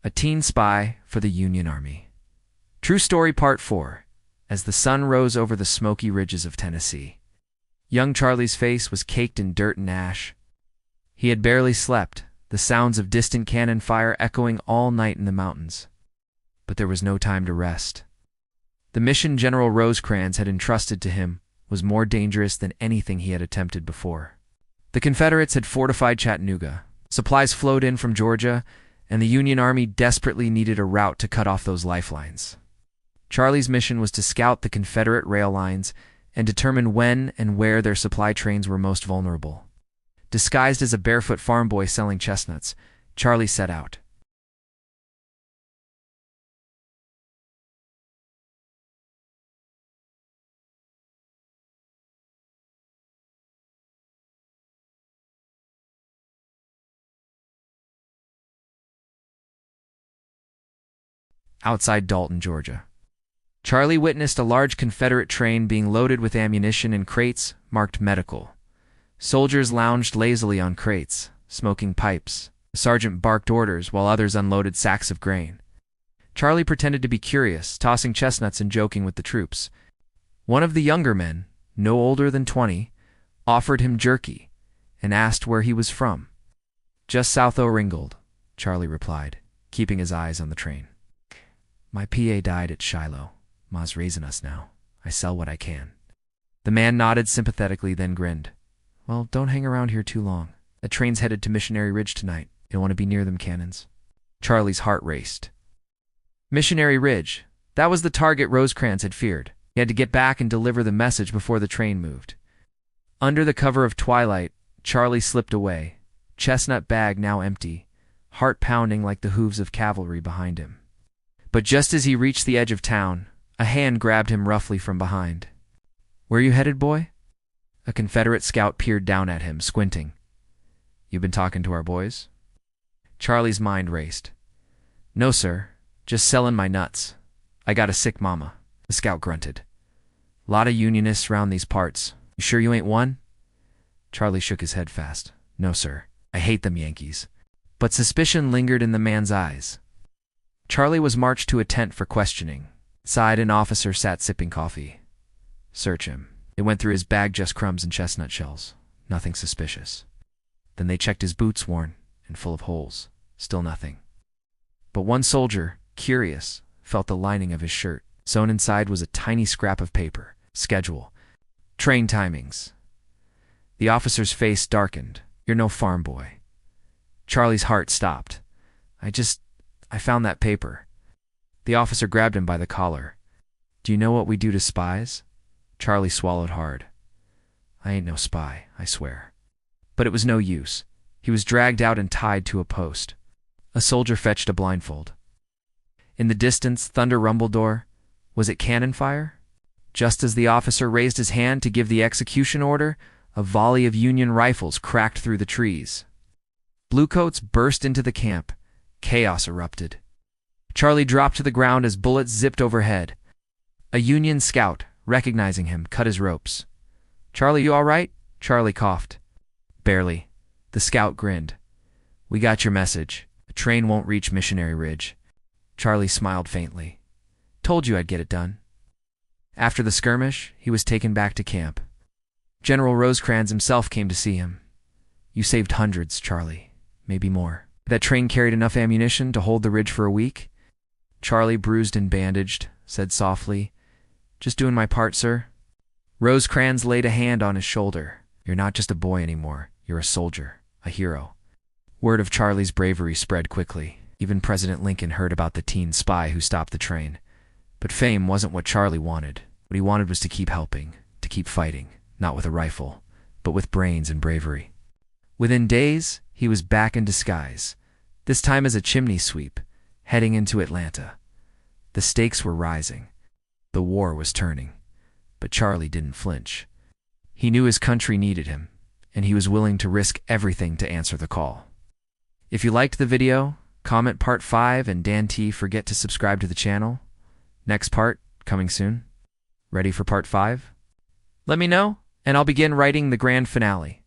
A teen spy for the Union Army. True story Part 4. As the sun rose over the smoky ridges of Tennessee, young Charlie's face was caked in dirt and ash. He had barely slept, the sounds of distant cannon fire echoing all night in the mountains. But there was no time to rest. The mission General Rosecrans had entrusted to him was more dangerous than anything he had attempted before. The Confederates had fortified Chattanooga. Supplies flowed in from Georgia, and the Union Army desperately needed a route to cut off those lifelines. Charlie's mission was to scout the Confederate rail lines and determine when and where their supply trains were most vulnerable. Disguised as a barefoot farm boy selling chestnuts, Charlie set out. Outside Dalton, Georgia, Charlie witnessed a large Confederate train being loaded with ammunition in crates marked medical. Soldiers lounged lazily on crates, smoking pipes. The sergeant barked orders while others unloaded sacks of grain. Charlie pretended to be curious, tossing chestnuts and joking with the troops. One of the younger men, no older than 20, offered him jerky and asked where he was from. "Just south o' Ringgold," Charlie replied, keeping his eyes on the train. "My PA died at Shiloh. Ma's raising us now. I sell what I can." The man nodded sympathetically, then grinned. "Well, don't hang around here too long. The train's headed to Missionary Ridge tonight. You don't want to be near them cannons." Charlie's heart raced. Missionary Ridge. That was the target Rosecrans had feared. He had to get back and deliver the message before the train moved. Under the cover of twilight, Charlie slipped away, chestnut bag now empty, heart pounding like the hooves of cavalry behind him. But just as he reached the edge of town, a hand grabbed him roughly from behind. "Where you headed, boy?" A Confederate scout peered down at him, squinting. "You been talking to our boys?" Charlie's mind raced. "No, sir. Just selling my nuts. I got a sick mama," the scout grunted. "Lot of Unionists round these parts. You sure you ain't one?" Charlie shook his head fast. "No, sir. I hate them Yankees." But suspicion lingered in the man's eyes. Charlie was marched to a tent for questioning. Inside, an officer sat sipping coffee. "Search him." They went through his bag, just crumbs and chestnut shells. Nothing suspicious. Then they checked his boots, worn and full of holes. Still nothing. But one soldier, curious, felt the lining of his shirt. Sewn inside was a tiny scrap of paper. Schedule. Train timings. The officer's face darkened. "You're no farm boy." Charlie's heart stopped. I found that paper." The officer grabbed him by the collar. "Do you know what we do to spies?" Charlie swallowed hard. "I ain't no spy, I swear." But it was no use. He was dragged out and tied to a post. A soldier fetched a blindfold. In the distance, thunder rumbled. Was it cannon fire? Just as the officer raised his hand to give the execution order, a volley of Union rifles cracked through the trees. Bluecoats burst into the camp. Chaos erupted. Charlie dropped to the ground as bullets zipped overhead. A Union scout, recognizing him, cut his ropes. "Charlie, you all right?" Charlie coughed. "Barely." The scout grinned. "We got your message. The train won't reach Missionary Ridge." Charlie smiled faintly. "Told you I'd get it done." After the skirmish, he was taken back to camp. General Rosecrans himself came to see him. "You saved hundreds, Charlie. Maybe more. That train carried enough ammunition to hold the ridge for a week?" Charlie, bruised and bandaged, said softly, "Just doing my part, sir." Rosecrans laid a hand on his shoulder. "You're not just a boy anymore. You're a soldier, a hero." Word of Charlie's bravery spread quickly. Even President Lincoln heard about the teen spy who stopped the train. But fame wasn't what Charlie wanted. What he wanted was to keep helping, to keep fighting, not with a rifle, but with brains and bravery. Within days, he was back in disguise, this time as a chimney sweep, heading into Atlanta. The stakes were rising. The war was turning. But Charlie didn't flinch. He knew his country needed him, and he was willing to risk everything to answer the call. If you liked the video, comment Part 5 and Dan T. Forget to subscribe to the channel. Next part, coming soon. Ready for Part 5? Let me know, and I'll begin writing the grand finale.